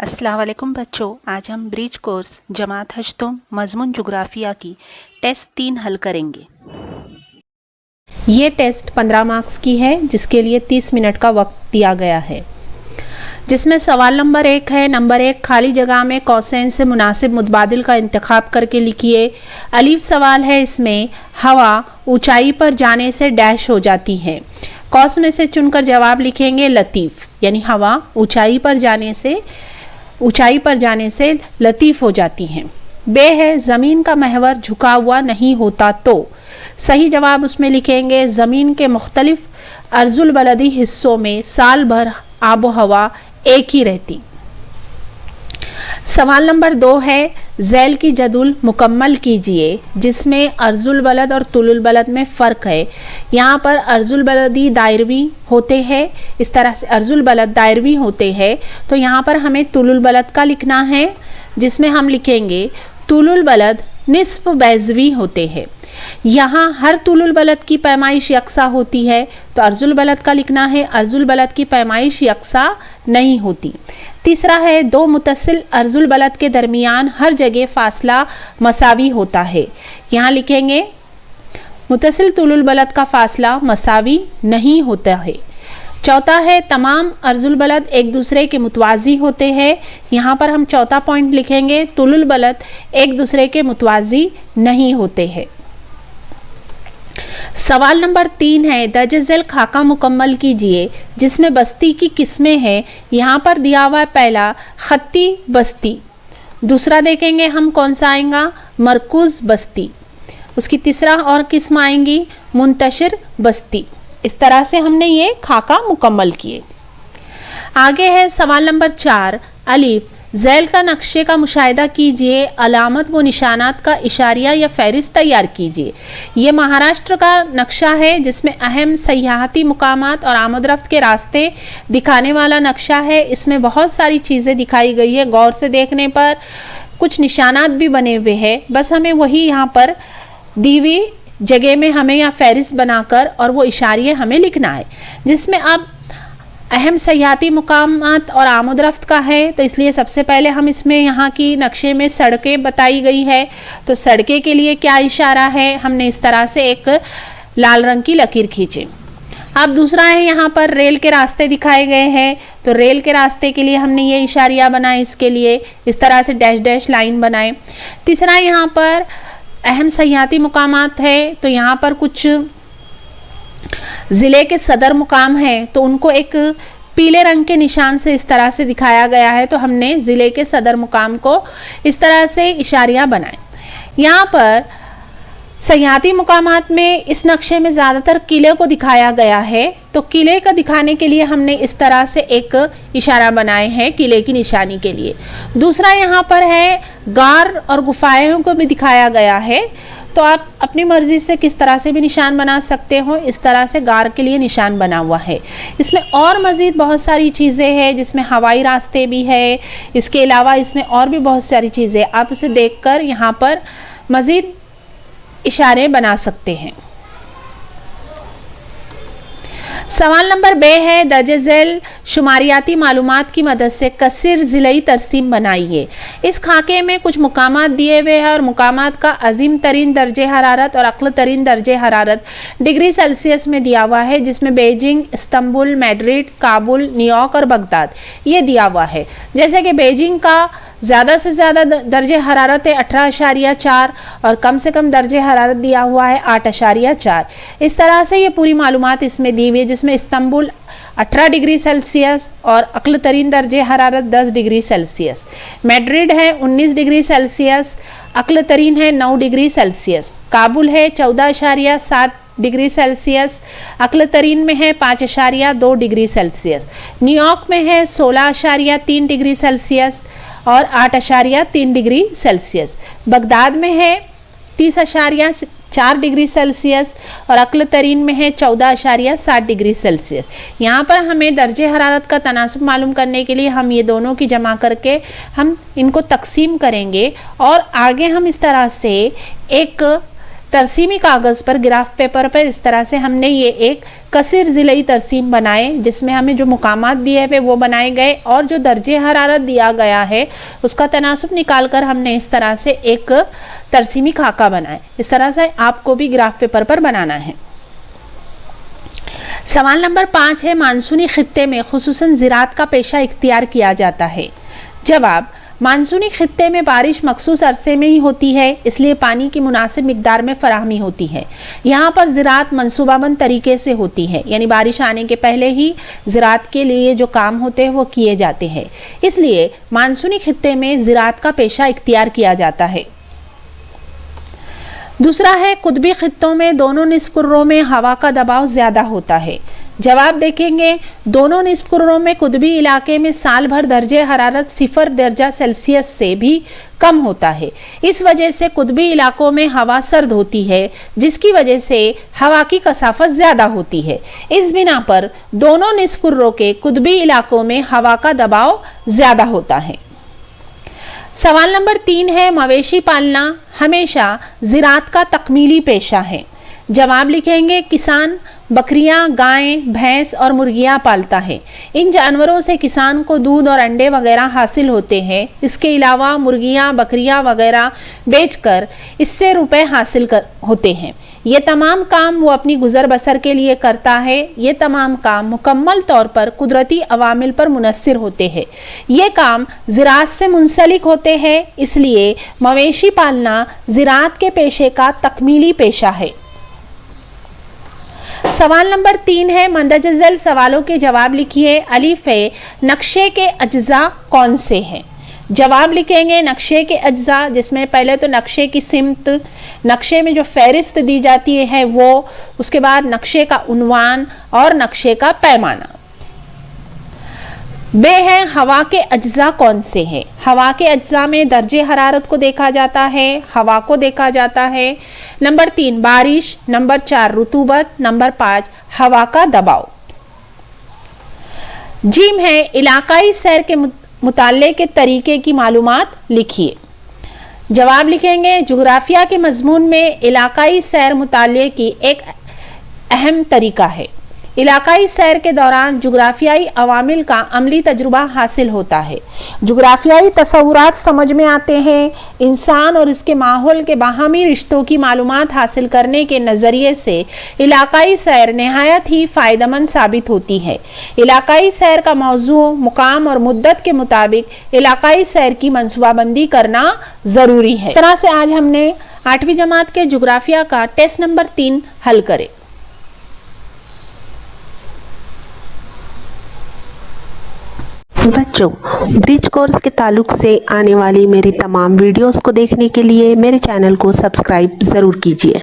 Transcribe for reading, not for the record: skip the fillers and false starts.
अस्सलाम वालेकुम बच्चों, आज हम ब्रिज कोर्स जमात हश्तुम मज़मून जुग्राफिया की टेस्ट 3 हल करेंगे। ये टेस्ट 15 मार्क्स की है जिसके लिए 30 मिनट का वक्त दिया गया है। जिसमें सवाल नंबर 1 है। नंबर 1, खाली जगह में कौसैन से मुनासिब मुतबादिल का इंतखाब करके लिखिए। अलीफ सवाल है, इसमें हवा ऊंचाई पर जाने से डैश हो जाती है। कौस में से चुनकर जवाब लिखेंगे लतीफ़, यानी हवा ऊंचाई पर जाने से लतीफ़ हो जाती हैं। बे है, ज़मीन का महवर झुका हुआ नहीं होता तो। सही जवाब उसमें लिखेंगे ज़मीन के मुख्तलिफ अर्जुल बलदी हिस्सों में साल भर आबो हवा एक ही रहती। सवाल नंबर 2 है, झैल की जदुल मुकम्मल कीजिए जिसमें अर्जुल बलद और तुलुल बलद में फ़र्क है। यहाँ पर अर्जुल बलदी दायरवी होते हैं, इस तरह से अर्जुल बलद दायरवी होते हैं, तो यहाँ पर हमें तुलुल बलद का लिखना है जिसमें हम लिखेंगे तुलुल बलद निस्फ बैजवी होते हैं। यहाँ हर तुलुल बलद की पैमाइश यकसा होती है, तो अर्जुल बलद का लिखना है अर्जुल बलद की पैमाइश यकसा नहीं होती। तीसरा है, दो मुतसिल अर्जुल बलद के दरमियान हर जगह फासला मसावी होता है। यहाँ लिखेंगे मुतसिल तुलुल बलद का फासला मसावी नहीं होता है। चौथा है, तमाम अर्जुल बलद एक दूसरे के मुतवाज़ी होते हैं। यहाँ पर हम चौथा पॉइंट लिखेंगे तुलुल बलद एक दूसरे के मुतवाज़ी नहीं होते हैं। सवाल नंबर 3 है, दर्ज झैल खाका मुकम्मल कीजिए जिसमें बस्ती की किस्में हैं। यहाँ पर दिया हुआ है पहला खत्ती बस्ती, दूसरा देखेंगे हम कौन सा आएगा मरकूज बस्ती, उसकी तीसरा और किस्म आएंगी मुंतशिर बस्ती। इस तरह से हमने ये खाका मुकम्मल किए। आगे है सवाल नंबर 4, अलीफ, झैल का नक्शे का मुशाहिदा कीजिए, अलामत व निशानात का इशारिया या फहरिस्त तैयार कीजिए। ये महाराष्ट्र का नक्शा है जिसमें अहम सयाहती मुकामात और आमद-रफ्त के रास्ते दिखाने वाला नक्शा है। इसमें बहुत सारी चीज़ें दिखाई गई है, गौर से देखने पर कुछ निशानात भी बने हुए हैं। बस हमें वही यहाँ पर दी हुई जगह में हमें यहाँ फहरिस्त बनाकर और वो इशारिये हमें लिखना है, जिसमें अब अहम सयाहती मुकामात और आमद-रफ्त का है, तो इसलिए सबसे पहले हम इसमें यहाँ की नक्शे में सड़कें बताई गई है, तो सड़कें के लिए क्या इशारा है, हमने इस तरह से एक लाल रंग की लकीर खींची। अब दूसरा है, यहाँ पर रेल के रास्ते दिखाए गए हैं, तो रेल के रास्ते के लिए हमने ये इशारिया बनाए, इसके लिए इस तरह से डैश डैश लाइन बनाए। तीसरा यहाँ पर अहम सयाहती मुकामात है, तो यहाँ पर कुछ ज़िले के सदर मुकाम हैं, तो उनको एक पीले रंग के निशान से इस तरह से दिखाया गया है, तो हमने ज़िले के सदर मुकाम को इस तरह से इशारिया बनाए। यहाँ पर सयाहती मुकामात में इस नक्शे में ज़्यादातर किले को दिखाया गया है, तो किले का दिखाने के लिए हमने इस तरह से एक इशारा बनाए हैं किले की निशानी के लिए। दूसरा यहाँ पर है गार और गुफाओं को भी दिखाया गया है, तो आप अपनी मर्ज़ी से किस तरह से भी निशान बना सकते हो। इस तरह से गार के लिए निशान बना हुआ है। इसमें और मज़ीद बहुत सारी चीज़ें हैं, जिसमें हवाई रास्ते भी है, इसके अलावा इसमें और भी बहुत सारी चीज़ें, आप उसे देखकर यहाँ पर मज़ीद इशारे बना सकते हैं। सवाल नंबर 2 है, दर्ज झैल शुमारियाती मालूमात की मदद से कसीर ज़िलई तरसीम बनाइए। इस खाके में कुछ मुकामात दिए हुए हैं और मुकामात का अजीम तरीन दर्जे हरारत और अक्ल तरीन दर्जे हरारत डिग्री सेल्सियस में दिया हुआ है, जिसमें Beijing, Istanbul, Madrid, Kabul, New York और बगदाद ये दिया हुआ है। जैसे कि बेजिंग का ज़्यादा से ज़्यादा दर्जे हरारत है 18.4 और कम से कम दर्जे हरारत दिया हुआ है 8.4। इस तरह से ये पूरी मालूमात इसमें दी हुई है, जिसमें इस्तंबुल 18 डिग्री सेल्सियस और अक्ल तरीन दर्जे हरारत 10 डिग्री सेल्सियस। मैड्रिड है 19 डिग्री सेल्सियस, अक्ल तरीन है 9 डिग्री सेल्सियस। काबुल है 14.7 डिग्री सेल्सियस, अक्ल तरीन में है 5.2 डिग्री सेल्सियस। न्यूयॉर्क में है 16.3 डिग्री सेल्सियस और 8.3 डिग्री सेल्सियस। बगदाद में है 30.4 डिग्री सेल्सियस और अक्ल तरीन में है 14.7 डिग्री सेल्सियस। यहाँ पर हमें दर्जे हरारत का तनासुब मालूम करने के लिए हम ये दोनों की जमा करके हम इनको तकसीम करेंगे और आगे हम इस तरह से एक तरसीमी कागज़ पर ग्राफ पेपर पर इस तरह से हमने ये एक कसीर ज़िलई तरसीम बनाए, जिसमें हमें जो मुकामात दिए हुए वो बनाए गए और जो दर्जे हरारत दिया गया है उसका तनासुब निकाल कर हमने इस तरह से एक तरसीमी खाका बनाए। इस तरह से आपको भी ग्राफ पेपर पर बनाना है। सवाल नंबर 5 है, मानसूनी खित्ते में खुसूसन ज़राअत का पेशा इख्तियार किया जाता है। जवाब, मानसूनी खित्ते में बारिश मखसूस अरसे में ही होती है, इसलिए पानी की मुनासिब मिकदार में फराहमी होती है। यहाँ पर ज़राअत मनसूबाबंद तरीके से होती है, यानी बारिश आने के पहले ही ज़राअत के लिए जो काम होते हैं वो किए जाते हैं, इसलिए मानसूनी खित्ते में ज़राअत का पेशा इख्तियार किया जाता है। दूसरा है, कुतबी खित्तों में दोनों निस्फ कुर्रों में हवा का दबाव ज़्यादा होता है। जवाब देखेंगे, दोनों निस्फ कुर्रों में कुतबी इलाके में साल भर दर्जे हरारत 0 दर्जा सेल्सियस से भी कम होता है। इस वजह से कुतबी इलाकों में हवा सर्द होती है, जिसकी वजह से हवा की कसाफत ज़्यादा होती है। इस बिना पर दोनों निस्फ कुर्रों के कुतबी इलाकों में हवा का दबाव ज़्यादा होता है। सवाल नंबर 3 है, मवेशी पालना हमेशा ज़राअत का तकमीली पेशा है। जवाब लिखेंगे, किसान बकरियां, गायें, भैंस और मुर्गियां पालता है। इन जानवरों से किसान को दूध और अंडे वगैरह हासिल होते हैं। इसके अलावा मुर्गियां, बकरियां वगैरह बेचकर इससे रुपए हासिल होते हैं। ये तमाम काम वो अपनी गुजर बसर के लिए करता है। ये तमाम काम मुकम्मल तौर पर कुदरती अवामिल पर मुनस्सिर होते हैं। ये काम ज़राअत से मुंसलिक होते हैं, इसलिए मवेशी पालना ज़राअत के पेशे का तकमीली पेशा है। सवाल नंबर 3 है, मंदरजा झैल सवालों के जवाब लिखिए। अलिफ है, नक्शे के अज्जा कौन से हैं? जवाब लिखेंगे, नक्शे के अज्जा, जिसमें पहले तो नक्शे की सिमत, नक्शे में जो फहरिस्त दी जाती है वो, उसके बाद नक्शे का उन्वान और नक्शे का पैमाना। बे है, हवा के अज्जा कौन से हैं? हवा के अज्जा में दर्जे हरारत को देखा जाता है, हवा को देखा जाता है। नंबर 3 बारिश, नंबर 4 रुतूबत, नंबर 5 हवा का दबाव। जीम है, इलाकाई सैर के मुताल्ले के तरीके की मालूमात लिखिए। जवाब लिखेंगे, जुग्राफिया के मजमून में इलाकाई सैर मुताल्ले की एक अहम तरीका है। इलाकाई सैर के दौरान जुग्राफियाई अवामिल का अमली तजुर्बा हासिल होता है। जुग्राफियाई तसव्वुरात समझ में आते हैं। इंसान और इसके माहौल के बाहमी रिश्तों की मालूमात हासिल करने के नज़रिए से इलाकाई सैर नहायत ही फ़ायदेमंद साबित होती है। इलाकाई सैर का मौजू, मुकाम और मुद्दत के मुताबिक इलाकाई सैर की मनसूबाबंदी करना ज़रूरी है। इस तरह से आज हमने 8वीं जमात के जुग्राफिया का टेस्ट नंबर 3 हल करे। बच्चों, ब्रिज कोर्स के ताल्लुक से आने वाली मेरी तमाम वीडियोस को देखने के लिए मेरे चैनल को सब्सक्राइब ज़रूर कीजिए।